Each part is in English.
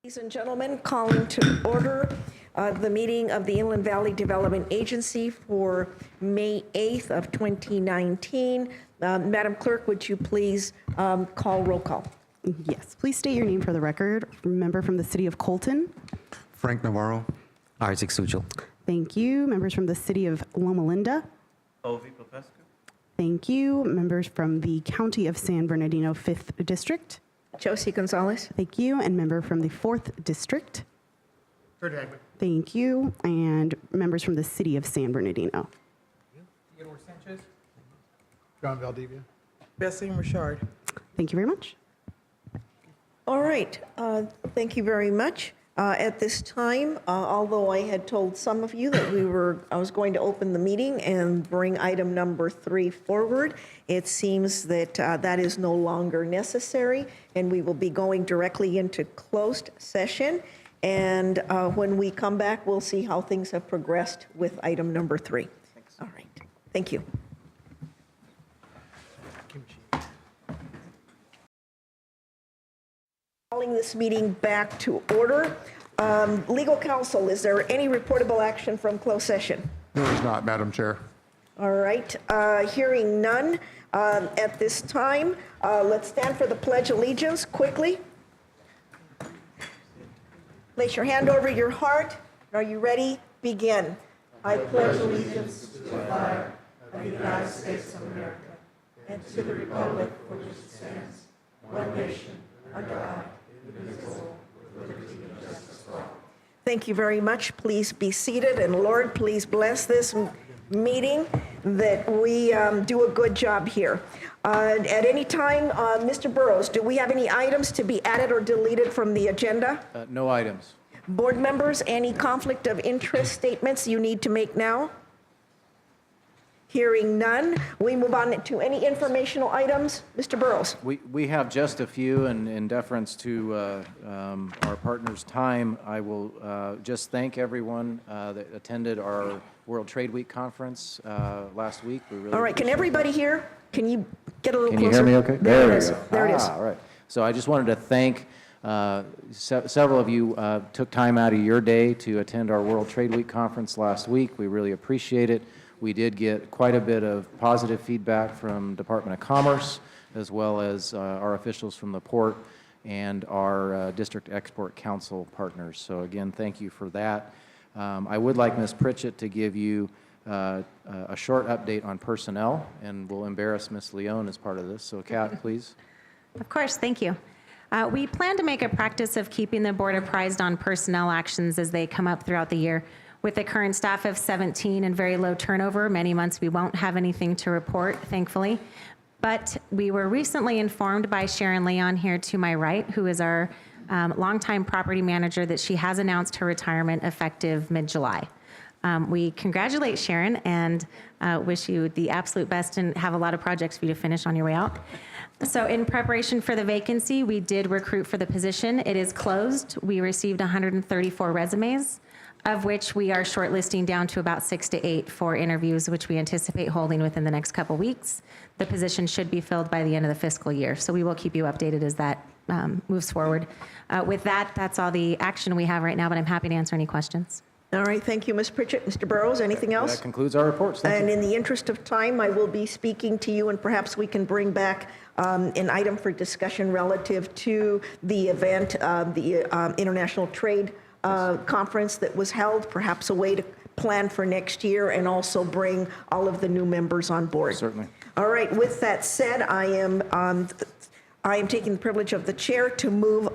Ladies and gentlemen, calling to order the meeting of the Inland Valley Development Agency for May 8th of 2019. Madam Clerk, would you please call roll call? Yes, please state your name for the record. Member from the City of Colton. Frank Navarro. Isaac Suchel. Thank you. Members from the City of Loma Linda. Ovi Popescu. Thank you. Members from the County of San Bernardino 5th District. Josie Gonzalez. Thank you. And member from the 4th District. Kurt Hagman. Thank you. And members from the City of San Bernardino. Theodore Sanchez. John Valdivia. Bessie Richard. Thank you very much. All right, thank you very much. At this time, although I had told some of you that I was going to open the meeting and bring item number 3 forward, it seems that that is no longer necessary, and we will be going directly into closed session. And when we come back, we'll see how things have progressed with item number 3. Thanks. All right, thank you. Calling this meeting back to order. Legal counsel, is there any reportable action from closed session? There is not, Madam Chair. All right, hearing none at this time. Let's stand for the Pledge of Allegiance quickly. Place your hand over your heart. Are you ready? Begin. I pledge allegiance to the flag of the United States of America and to the republic for which it stands, one nation, under God, indivisible, with liberty and justice for all. Thank you very much. Please be seated, and Lord, please bless this meeting that we do a good job here. At any time, Mr. Burrows, do we have any items to be added or deleted from the agenda? No items. Board members, any conflict of interest statements you need to make now? Hearing none, we move on to any informational items. Mr. Burrows. We have just a few, and in deference to our partners' time, I will just thank everyone that attended our World Trade Week conference last week. We really All right, can everybody hear? Can you get a little Can closer? you hear me okay? There it we is. go. There it is. All right. So I just wanted to thank several of you took time out of your day to attend our World Trade Week conference last week. We really appreciate it. We did get quite a bit of positive feedback from Department of Commerce, as well as our officials from the port and our District Export Council partners. So again, thank you for that. I would like Ms. Pritchett to give you a short update on personnel, and we'll embarrass Ms. Leone as part of this. So Kat, please. Of course, thank you. We plan to make a practice of keeping the board apprised on personnel actions as they come up throughout the year. With the current staff of 17 and very low turnover, many months we won't have anything to report, thankfully. But we were recently informed by Sharon Leon here to my right, who is our longtime property manager, that she has announced her retirement effective mid-July. We congratulate Sharon and wish you the absolute best and have a lot of projects for you to finish on your way out. So in preparation for the vacancy, we did recruit for the position. It is closed. We received 134 resumes, of which we are shortlisting down to about 6 to 8 for interviews, which we anticipate holding within the next couple weeks. The position should be filled by the end of the fiscal year, so we will keep you updated as that moves forward. With that, that's all the action we have right now, but I'm happy to answer any questions. All right, thank you, Ms. Pritchett. Mr. Burrows, anything else? That concludes our reports. Thank And you. in the interest of time, I will be speaking to you, and perhaps we can bring back an item for discussion relative to the event, the International Trade Conference that was held, perhaps a way to plan for next year and also bring all of the new members on board. Certainly. All right, with that said, I am taking the privilege of the chair to move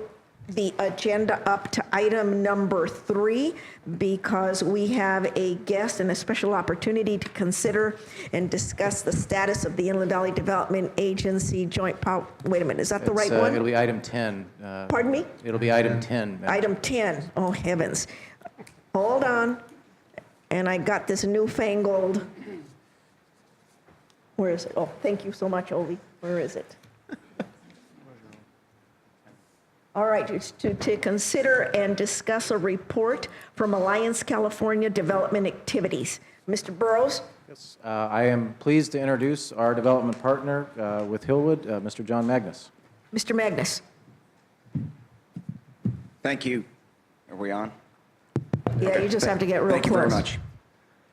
the agenda up to item number 3 because we have a guest and a special opportunity to consider and discuss the status of the Inland Valley Development Agency joint power. Wait a minute, is that the right one? It'll be item 10. Pardon me? It'll be item 10. Item 10. Oh, heavens. Hold on. And I got this newfangled. Where is it? Oh, thank you so much, Ovi. Where is it? All right, it's to consider and discuss a report from Alliance California Development Activities. Mr. Burrows? Yes, I am pleased to introduce our development partner with Hillwood, Mr. John Magnus. Mr. Magnus? Thank you. Are we on? Yeah, you just have to get real close. Thank you very much.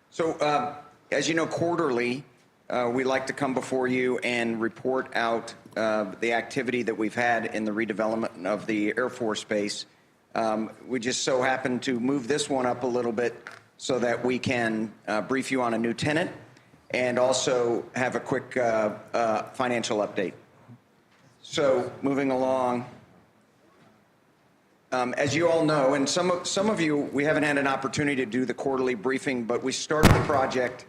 So, as you know, quarterly, we like to come before you and report out the activity that we've had in the redevelopment of the Air Force Base. We just so happen to move this one up a little bit so that we can brief you on a new tenant and also have a quick financial update. So, moving along. As you all know, and some of you, we haven't had an opportunity to do the quarterly briefing, but we started the project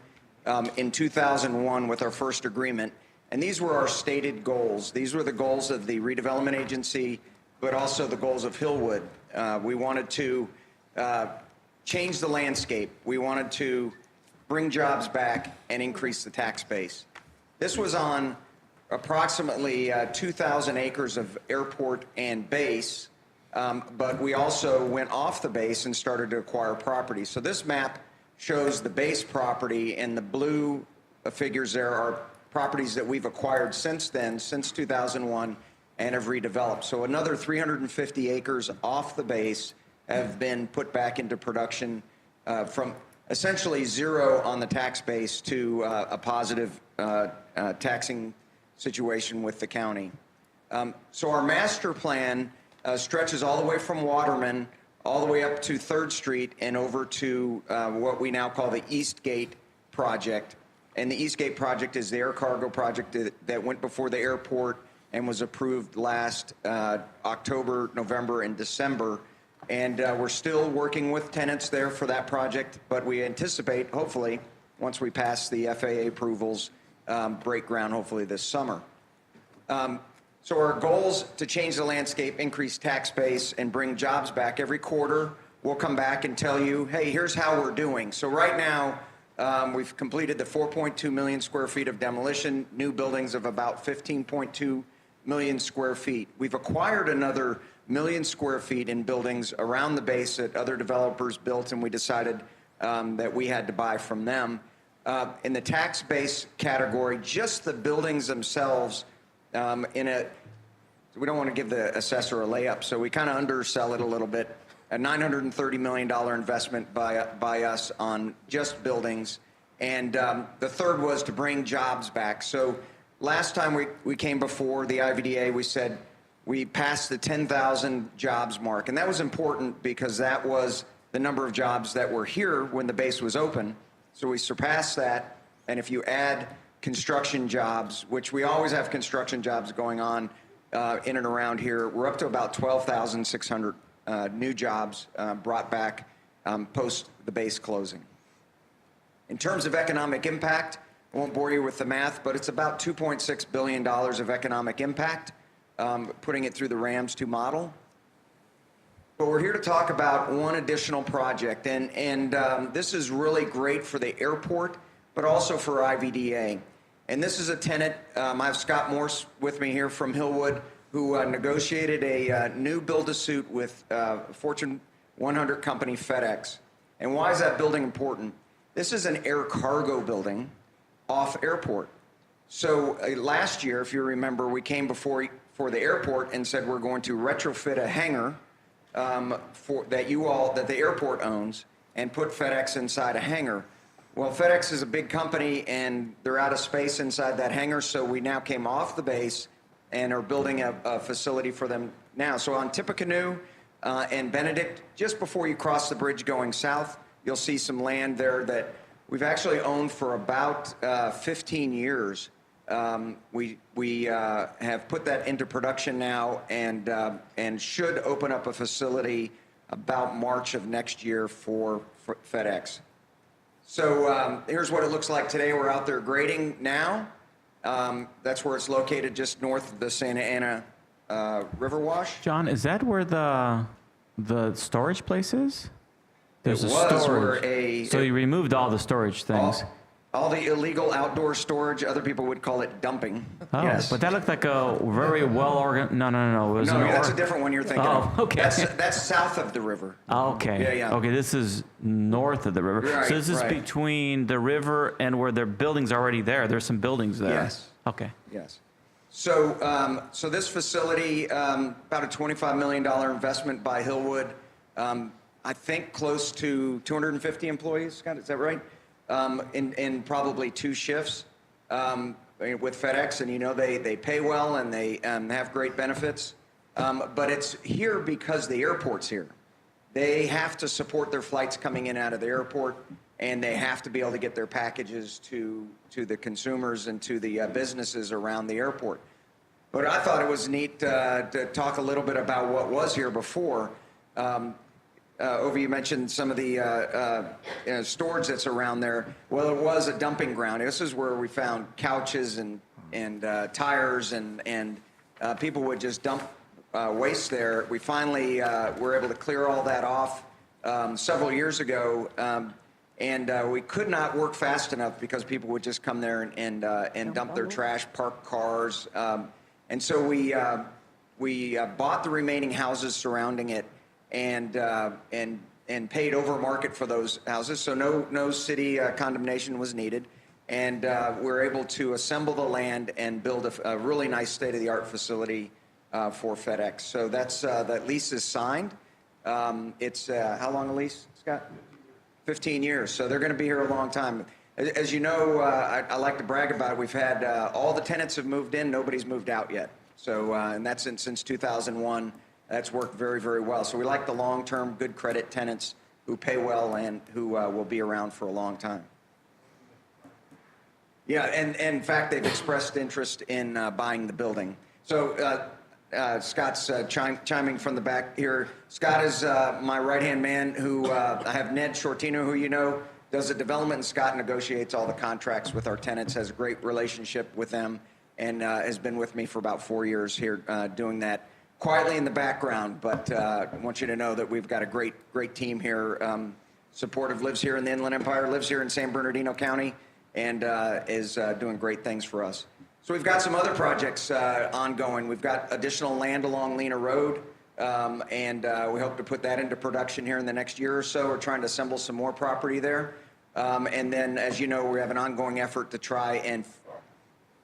in 2001 with our first agreement, and these were our stated goals. These were the goals of the redevelopment agency, but also the goals of Hillwood. We wanted to change the landscape. We wanted to bring jobs back and increase the tax base. This was on approximately 2,000 acres of airport and base. But we also went off the base and started to acquire property. So this map shows the base property, and the blue figures there are properties that we've acquired since then, since 2001, and have redeveloped. So another 350 acres off the base have been put back into production from essentially zero on the tax base to a positive taxing situation with the county. So our master plan stretches all the way from Waterman all the way up to 3rd Street and over to what we now call the Eastgate project. And the Eastgate project is the air cargo project that went before the airport and was approved last October, November, and December. And we're still working with tenants there for that project, but we anticipate, hopefully, once we pass the FAA approvals, break ground hopefully this summer. So our goals to change the landscape, increase tax base, and bring jobs back. Every quarter, we'll come back and tell you, hey, here's how we're doing. So right now, we've completed the 4.2 million square feet of demolition, new buildings of about 15.2 million square feet. We've acquired another million square feet in buildings around the base that other developers built, and we decided that we had to buy from them. In the tax base category, just the buildings themselves, we don't want to give the assessor a layup, so we kind of undersell it a little bit. A $930 million investment by us on just buildings. And the third was to bring jobs back. So last time we came before the IVDA, we said we passed the 10,000 jobs mark. And that was important because that was the number of jobs that were here when the base was open. So we surpassed that. And if you add construction jobs, which we always have construction jobs going on in and around here, we're up to about 12,600 new jobs brought back post the base closing. In terms of economic impact, I won't bore you with the math, but it's about $2.6 billion of economic impact, putting it through the RAMS 2 model. But we're here to talk about one additional project, and this is really great for the airport, but also for IVDA. And this is a tenant. I have Scott Morse with me here from Hillwood, who negotiated a new build-to-suit with Fortune 100 company FedEx. And why is that building important? This is an air cargo building off airport. So last year, if you remember, we came before the airport and said we're going to retrofit a hangar that the airport owns and put FedEx inside a hangar. Well, FedEx is a big company, and they're out of space inside that hangar, so we now came off the base and are building a facility for them now. So on Tippecanoe and Benedict, just before you cross the bridge going south, you'll see some land there that we've actually owned for about 15 years. We have put that into production now and should open up a facility about March of next year for FedEx. So here's what it looks like today. We're out there grading now. That's where it's located, just north of the Santa Ana River Wash. John, is that where the storage place is? There's It a was storage. where So you removed all the storage things. All the illegal outdoor storage, other people would call it dumping. Oh, Yes. but that looked like a very well organized. No. It was No, an that's a different one you're thinking of. Oh, okay. That's south of the river. Okay. Yeah. Okay, this is north of the river. Right, so this is right. between the river and where their buildings are already there. There's some buildings there. Yes. Okay. Yes. So this facility, about a $25 million investment by Hillwood, I think close to 250 employees, Scott, is that right? In probably 2 shifts with FedEx, and they pay well and they have great benefits. But it's here because the airport's here. They have to support their flights coming in and out of the airport, and they have to be able to get their packages to the consumers and to the businesses around the airport. But I thought it was neat to talk a little bit about what was here before. Ovi, you mentioned some of the storage that's around there. Well, it was a dumping ground. This is where we found couches and tires, and people would just dump waste there. We finally were able to clear all that off several years ago, and we could not work fast enough because people would just come there and dump their trash, park cars, and so we bought the remaining houses surrounding it and paid over market for those houses, so no city condemnation was needed, and we're able to assemble the land and build a really nice state-of-the-art facility for FedEx. So that lease is signed. It's how long a lease, Scott? 15 years. So they're going to be here a long time. As you know, I like to brag about it. We've had all the tenants have moved in. Nobody's moved out yet. So and that's since 2001. That's worked very, very well. So we like the long-term, good credit tenants who pay well and who will be around for a long time. Yeah, and in fact, they've expressed interest in buying the building. So Scott's chiming from the back here. Scott is my right-hand man who, I have Ned Shortino, who you know, does the development, and Scott negotiates all the contracts with our tenants, has a great relationship with them, and has been with me for about 4 years here doing that quietly in the background. But I want you to know that we've got a great team here. Supportive, lives here in the Inland Empire, lives here in San Bernardino County, and is doing great things for us. So we've got some other projects ongoing. We've got additional land along Lena Road, and we hope to put that into production here in the next year or so. We're trying to assemble some more property there. And then, as you know, we have an ongoing effort to try and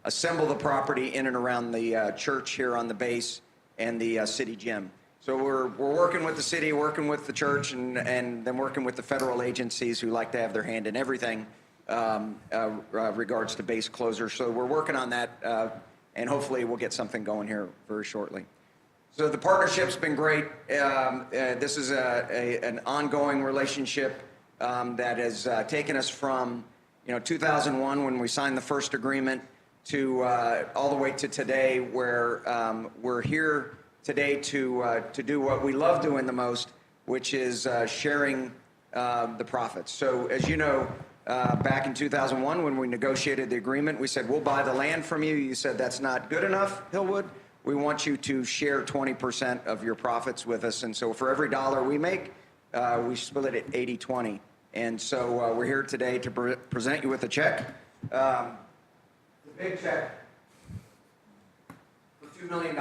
assemble the property in and around the church here on the base and the city gym. So we're working with the city, working with the church, and then working with the federal agencies who like to have their hand in everything. Regards to base closure. So we're working on that, and hopefully we'll get something going here very shortly. So the partnership's been great. This is an ongoing relationship that has taken us from 2001 when we signed the first agreement to all the way to today, where we're here today to do what we love doing the most, which is sharing the profits. So as you know, back in 2001, when we negotiated the agreement, we said, we'll buy the land from you. You said, that's not good enough, Hillwood. We want you to share 20% of your profits with us. And so for every dollar we make, we split it 80-20. And so we're here today to present you with a check. The big check for $2 million.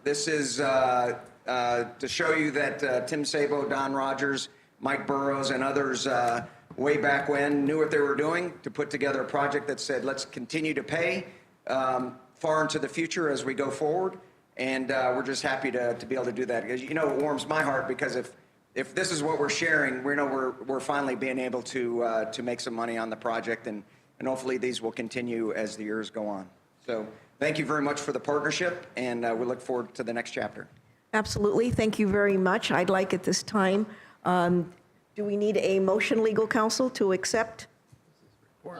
This is to show you that Tim Sabo, Don Rogers, Mike Burrows, and others way back when knew what they were doing to put together a project that said, let's continue to pay far into the future as we go forward. And we're just happy to be able to do that. Because, it warms my heart, because if this is what we're sharing, we know we're finally being able to make some money on the project, and hopefully these will continue as the years go on. So thank you very much for the partnership, and we look forward to the next chapter. Absolutely. Thank you very much. I'd like at this time, do we need a motion, legal counsel, to accept? No,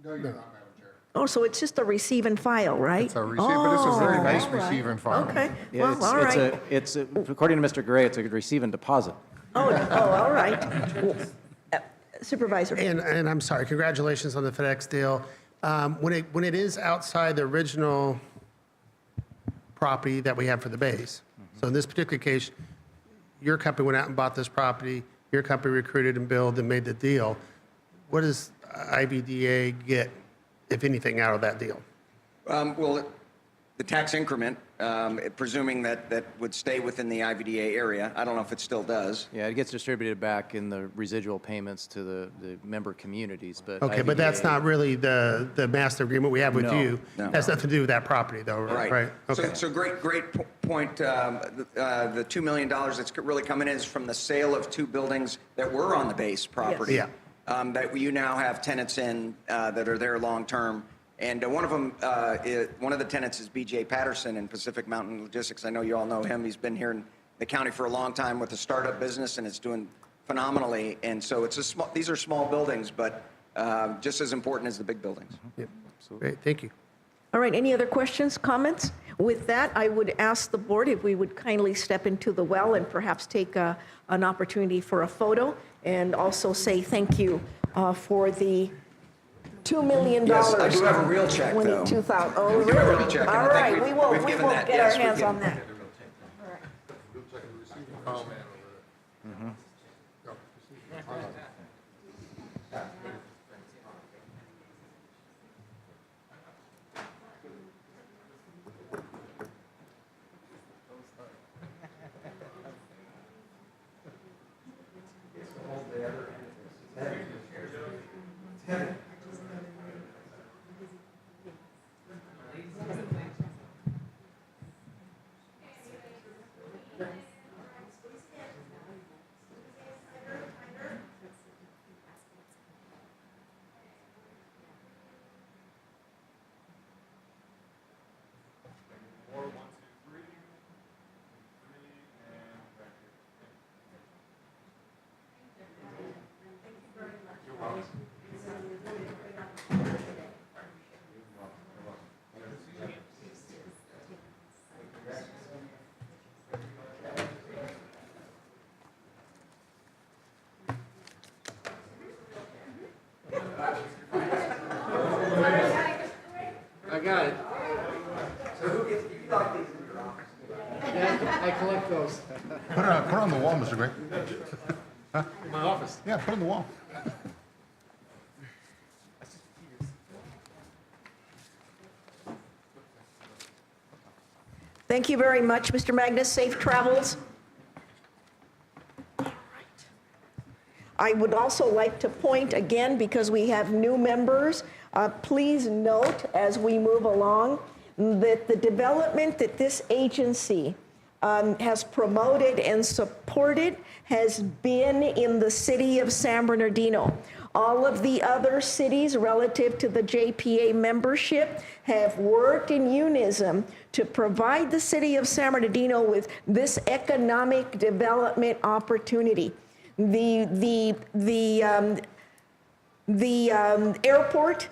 you're not, Madam Chair. Oh, so it's just a receive and file, right? It's a receive, but it's a very nice all right. receive and file. Okay, Yeah, well, all right. It's according to Mr. Gray, it's a receive and deposit. Oh, all right. Supervisor. And I'm sorry, congratulations on the FedEx deal. When it is outside the original property that we have for the base, so in this particular case, your company went out and bought this property, your company recruited and billed and made the deal. What does IVDA get, if anything, out of that deal? Well, the tax increment, presuming that would stay within the IVDA area. I don't know if it still does. Yeah, it gets distributed back in the residual payments to the member communities, but. Okay, but that's IVDA not really the master agreement we have with No, you. no. Has nothing to do with that property, though, right? Right, okay. So great point. The $2 million that's really coming in is from the sale of 2 buildings that were on the base property. Yes. That you now have tenants in that are there long-term. And one of them, one of the tenants is B.J. Patterson in Pacific Mountain Logistics. I know you all know him. He's been here in the county for a long time with a startup business, and it's doing phenomenally. And so these are small buildings, but just as important as the big buildings. Yep. Great, thank you. All right, any other questions, comments? With that, I would ask the board if we would kindly step into the well and perhaps take an opportunity for a photo, and also say thank you for the $2 million. Yes, I do have a real check, though. 22,000. Oh, We do have a really? real check, and I All think right, we've we given will that. get Yes, our we've hands given on that. I got it. So who gets, you like these in your office? Yeah, I collect those. Put it on the wall, Mr. Gray. In my office. Yeah, put it on the wall. Thank you very much, Mr. Magnus. Safe travels. All right. I would also like to point again, because we have new members, please note as we move along that the development that this agency has promoted and supported has been in the city of San Bernardino. All of the other cities relative to the JPA membership have worked in unison to provide the city of San Bernardino with this economic development opportunity. The airport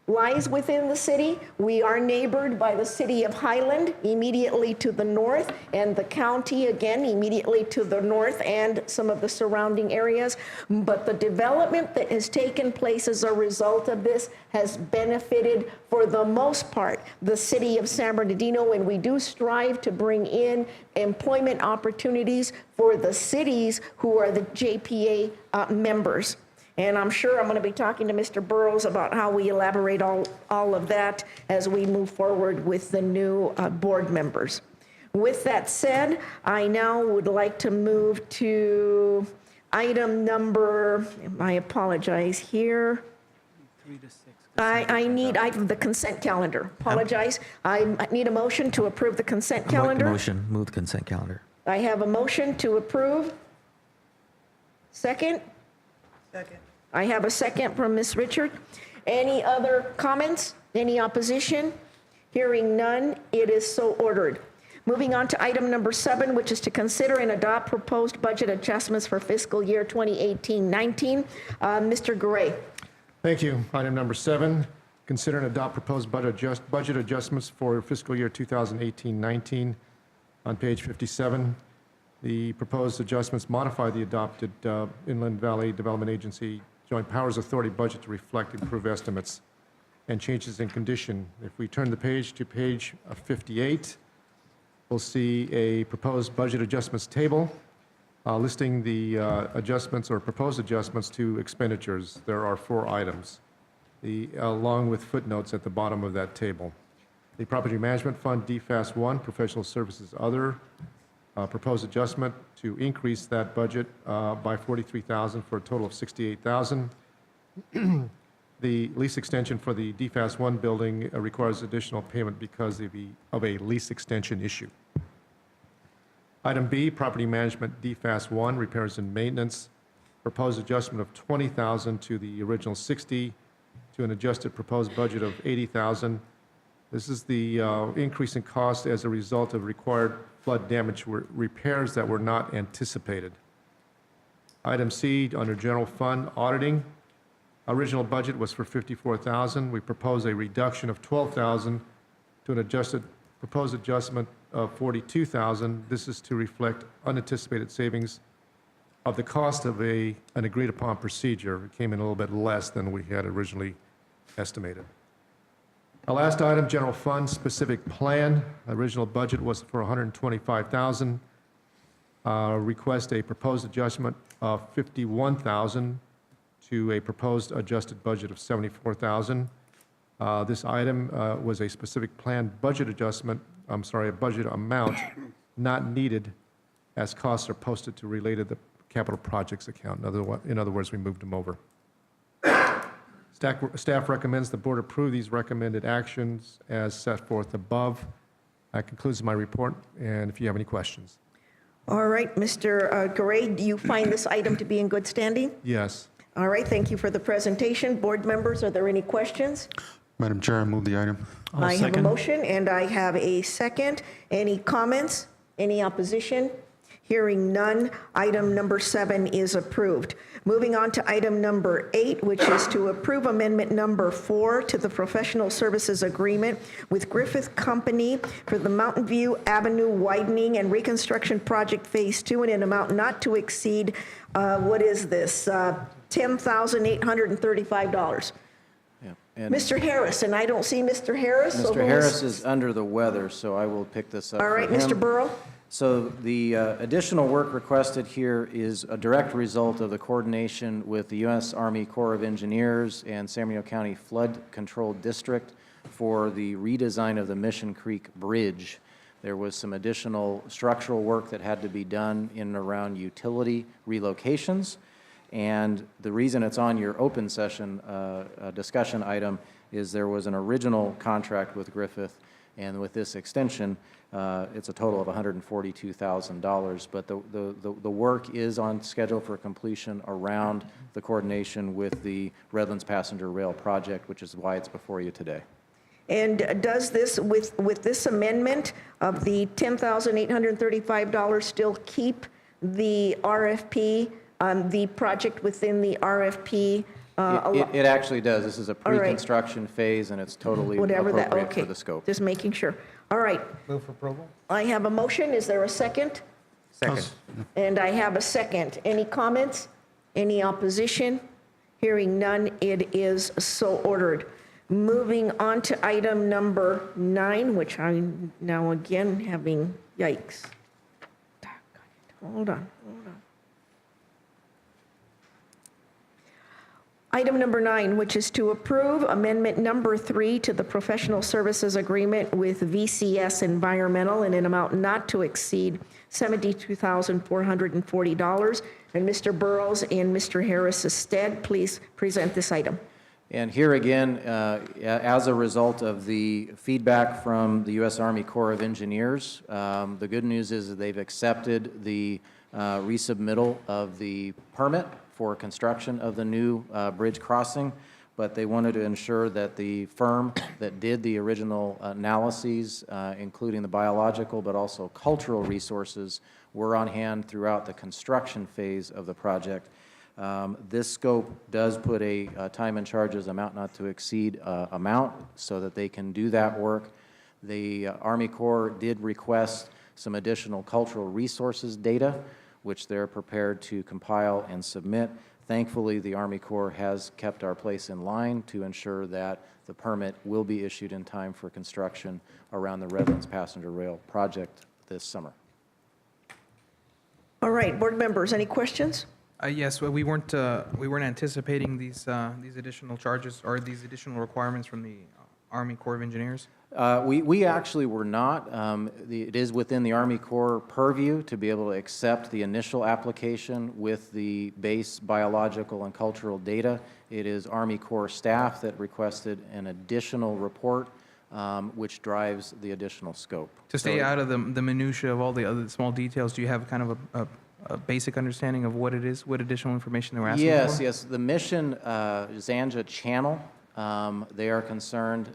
lies within the city. We are neighbored by the city of Highland immediately to the north, and the county again immediately to the north, and some of the surrounding areas. But the development that has taken place as a result of this has benefited, for the most part, the city of San Bernardino, and we do strive to bring in employment opportunities for the cities who are the JPA members. And I'm sure I'm going to be talking to Mr. Burrows about how we elaborate all of that as we move forward with the new board members. With that said, I now would like to move to item number, I apologize here. 3 to 6. I need the consent calendar. Apologize. I need a motion to approve the consent I'll make the calendar. motion, move the consent calendar. I have a motion to approve. Second? Second. I have a second from Ms. Richard. Any other comments? Any opposition? Hearing none, it is so ordered. Moving on to item number 7, which is to consider and adopt proposed budget adjustments for fiscal year 2018-19. Mr. Gray. Thank you. Item number 7, consider and adopt proposed budget adjustments for fiscal year 2018-19 on page 57. The proposed adjustments modify the adopted Inland Valley Development Agency Joint Powers Authority budget to reflect improved estimates and changes in condition. If we turn the page to page 58, we'll see a proposed budget adjustments table listing the adjustments or proposed adjustments to expenditures. There are 4 items, along with footnotes at the bottom of that table. The Property Management Fund, DFAS 1, Professional Services Other, proposed adjustment to increase that budget by $43,000 for a total of $68,000. The lease extension for the DFAS 1 building requires additional payment because of a lease extension issue. Item B, Property Management, DFAS 1, Repairs and Maintenance, proposed adjustment of $20,000 to the original $60,000 to an adjusted proposed budget of $80,000. This is the increase in cost as a result of required flood damage repairs that were not anticipated. Item C, under General Fund, Auditing. Original budget was for $54,000. We propose a reduction of $12,000 to an proposed adjustment of $42,000. This is to reflect unanticipated savings of the cost of an agreed-upon procedure. It came in a little bit less than we had originally estimated. Our last item, General Fund Specific Plan. Original budget was for $125,000. Request a proposed adjustment of $51,000 to a proposed adjusted budget of $74,000. This item was a specific plan budget adjustment, a budget amount not needed as costs are posted to related the capital projects account. In other words, we moved them over. Staff recommends the board approve these recommended actions as set forth above. That concludes my report, and if you have any questions. All right, Mr. Garay, do you find this item to be in good standing? Yes. All right, thank you for the presentation. Board members, are there any questions? Madam Chair, I move the item. I have a motion and I have a second. Any comments? Any opposition? Hearing none, item number 7 is approved. Moving on to item number 8, which is to approve amendment number 4 to the professional services agreement with Griffith Company for the Mountain View Avenue widening and reconstruction project phase 2 in an amount not to exceed, what is this, $10,835. Yeah. And Mr. Harris, and I don't see Mr. Harris. so Mr. Harris is under the weather, so I will pick this up All right, for him. Mr. Burrow. So the additional work requested here is a direct result of the coordination with the U.S. Army Corps of Engineers and San Bernardino County Flood Control District for the redesign of the Mission Creek Bridge. There was some additional structural work that had to be done in and around utility relocations. And the reason it's on your open session discussion item is there was an original contract with Griffith, and with this extension, it's a total of $142,000. But the work is on schedule for completion around the coordination with the Redlands Passenger Rail Project, which is why it's before you today. And does this, with this amendment of the $10,835 still keep the RFP, the project within the RFP? It actually does. This is a All right. pre-construction phase, and it's totally Whatever that, appropriate okay. for the scope. Just making sure. All right, Move for approval? I have a motion. Is there a second? Second. And I have a second. Any comments? Any opposition? Hearing none, it is so ordered. Moving on to item number 9, which I'm now again having, yikes. Hold on. Item number 9, which is to approve amendment number 3 to the professional services agreement with VCS Environmental in an amount not to exceed $72,440. And Mr. Burrows in Mr. Harris's stead, please present this item. And here again, as a result of the feedback from the U.S. Army Corps of Engineers, the good news is that they've accepted the resubmittal of the permit for construction of the new bridge crossing, but they wanted to ensure that the firm that did the original analyses, including the biological but also cultural resources, were on hand throughout the construction phase of the project. This scope does put a time and charges amount not to exceed amount so that they can do that work. The Army Corps did request some additional cultural resources data, which they're prepared to compile and submit. Thankfully, the Army Corps has kept our place in line to ensure that the permit will be issued in time for construction around the Redlands Passenger Rail project this summer. All right, board members, any questions? Yes, well, we weren't anticipating these additional charges or these additional requirements from the Army Corps of Engineers. We actually were not. It is within the Army Corps purview to be able to accept the initial application with the base biological and cultural data. It is Army Corps staff that requested an additional report, which drives the additional scope. To stay out of the minutia of all the other small details, do you have kind of a basic understanding of what it is, what additional information they were asking for? Yes. The Mission Zanja Channel, they are concerned.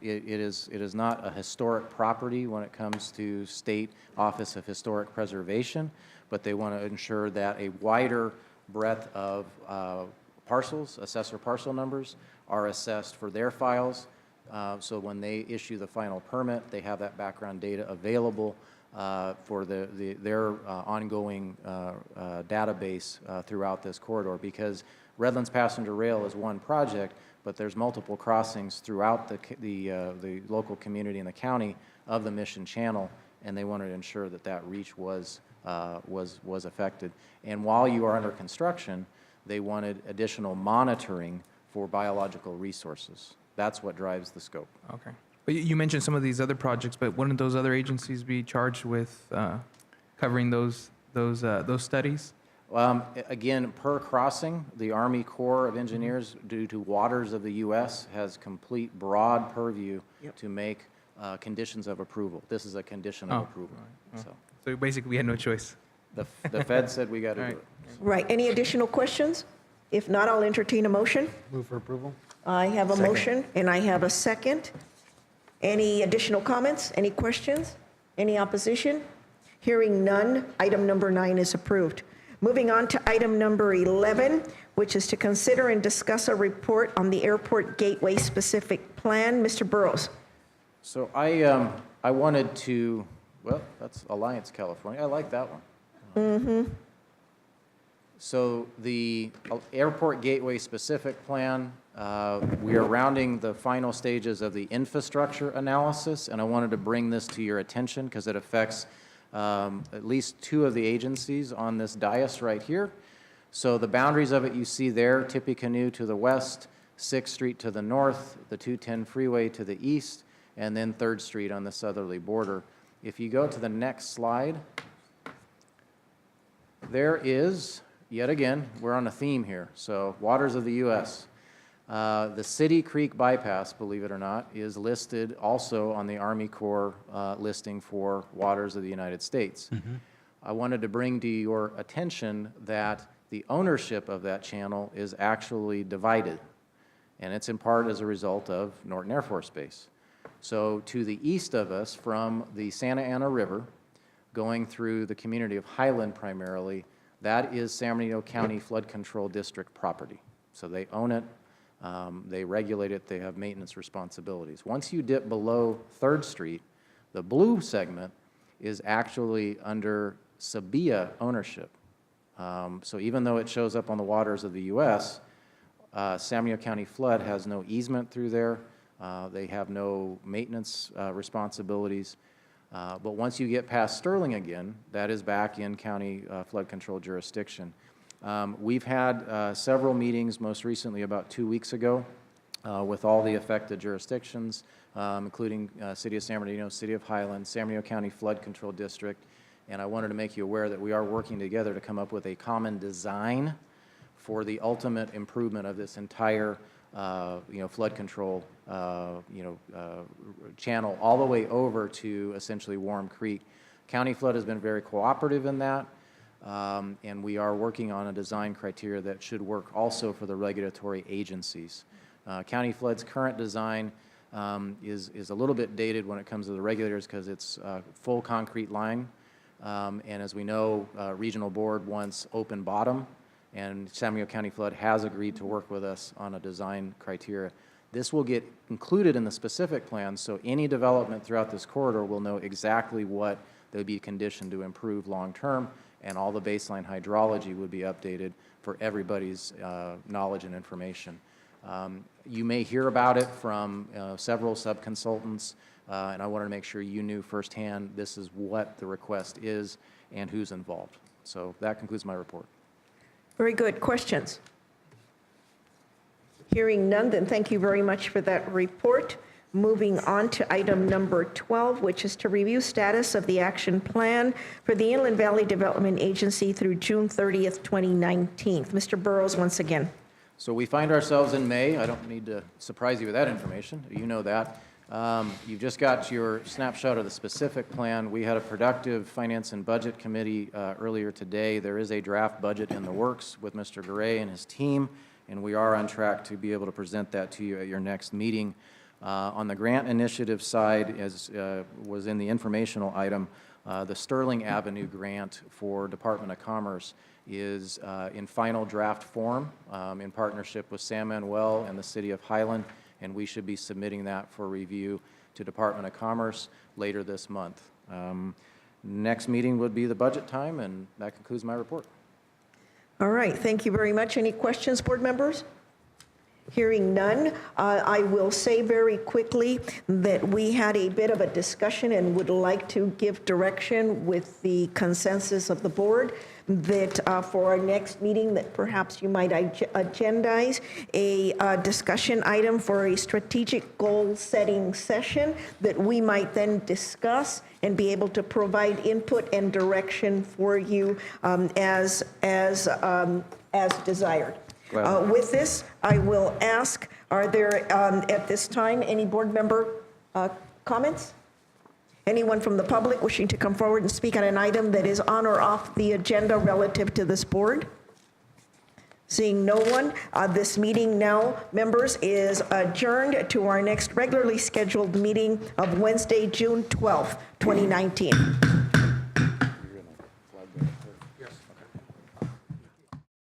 It is not a historic property when it comes to State Office of Historic Preservation, but they want to ensure that a wider breadth of parcels, assessor parcel numbers, are assessed for their files. So when they issue the final permit, they have that background data available for their ongoing database throughout this corridor, because Redlands Passenger Rail is one project, but there's multiple crossings throughout the local community and the county of the Mission Channel, and they wanted to ensure that that reach was affected. And while you are under construction, they wanted additional monitoring for biological resources. That's what drives the scope. Okay. But you mentioned some of these other projects, but wouldn't those other agencies be charged with covering those studies? Again, per crossing, the Army Corps of Engineers, due to waters of the U.S., has complete broad purview to make conditions of approval. This is a condition of approval. Right. So basically, we had no choice. The Fed said we got to do it. Right. Any additional questions? If not, I'll entertain a motion. Move for approval. I have a motion, and I have a second. Any additional comments? Any questions? Any opposition? Hearing none, item number 9 is approved. Moving on to item number 11, which is to consider and discuss a report on the airport gateway specific plan. Mr. Burrows. So I wanted to, well, that's Alliance California. I like that one. Mm-hmm. So the airport gateway specific plan, we are rounding the final stages of the infrastructure analysis, and I wanted to bring this to your attention because it affects at least 2 of the agencies on this dais right here. So the boundaries of it you see there, Tippecanoe to the west, 6th Street to the north, the 210 freeway to the east, and then 3rd Street on the southerly border. If you go to the next slide, there is, yet again, we're on a theme here. So waters of the U.S. The City Creek bypass, believe it or not, is listed also on the Army Corps listing for waters of the United States. Mm-hmm. I wanted to bring to your attention that the ownership of that channel is actually divided, and it's in part as a result of Norton Air Force Base. So to the east of us, from the Santa Ana River, going through the community of Highland primarily, that is San Bernardino County Flood Control District property. So they own it, they regulate it, they have maintenance responsibilities. Once you dip below 3rd Street, the blue segment is actually under Sabia ownership. So even though it shows up on the waters of the U.S., San Bernardino County Flood has no easement through there. They have no maintenance responsibilities. But once you get past Sterling again, that is back in county flood control jurisdiction. We've had several meetings, most recently about 2 weeks ago, with all the affected jurisdictions, including City of San Bernardino, City of Highland, San Bernardino County Flood Control District, and I wanted to make you aware that we are working together to come up with a common design for the ultimate improvement of this entire flood control, channel all the way over to essentially Warm Creek. County Flood has been very cooperative in that, and we are working on a design criteria that should work also for the regulatory agencies. County Flood's current design is a little bit dated when it comes to the regulators because it's full concrete line, and as we know, Regional Board wants open bottom, and San Bernardino County Flood has agreed to work with us on a design criteria. This will get included in the specific plan, so any development throughout this corridor will know exactly what they would be conditioned to improve long-term, and all the baseline hydrology would be updated for everybody's knowledge and information. You may hear about it from several sub-consultants, and I wanted to make sure you knew firsthand this is what the request is and who's involved. So that concludes my report. Very good. Questions? Hearing none, then thank you very much for that report. Moving on to item number 12, which is to review status of the action plan for the Inland Valley Development Agency through June 30th, 2019. Mr. Burrows, once again. So we find ourselves in May. I don't need to surprise you with that information. You know that. You've just got your snapshot of the specific plan. We had a productive Finance and Budget Committee earlier today. There is a draft budget in the works with Mr. Garay and his team, and we are on track to be able to present that to you at your next meeting. On the grant initiative side, as was in the informational item, the Sterling Avenue grant for Department of Commerce is in final draft form in partnership with San Manuel and the City of Highland, and we should be submitting that for review to Department of Commerce later this month. Next meeting would be the budget time, and that concludes my report. All right, thank you very much. Any questions, board members? Hearing none, I will say very quickly that we had a bit of a discussion and would like to give direction with the consensus of the board that for our next meeting that perhaps you might agendize a discussion item for a strategic goal setting session that we might then discuss and be able to provide input and direction for you as desired. With this, I will ask, are there at this time any board member comments? Anyone from the public wishing to come forward and speak on an item that is on or off the agenda relative to this board? Seeing no one, this meeting now, members, is adjourned to our next regularly scheduled meeting of Wednesday, June 12th, 2019.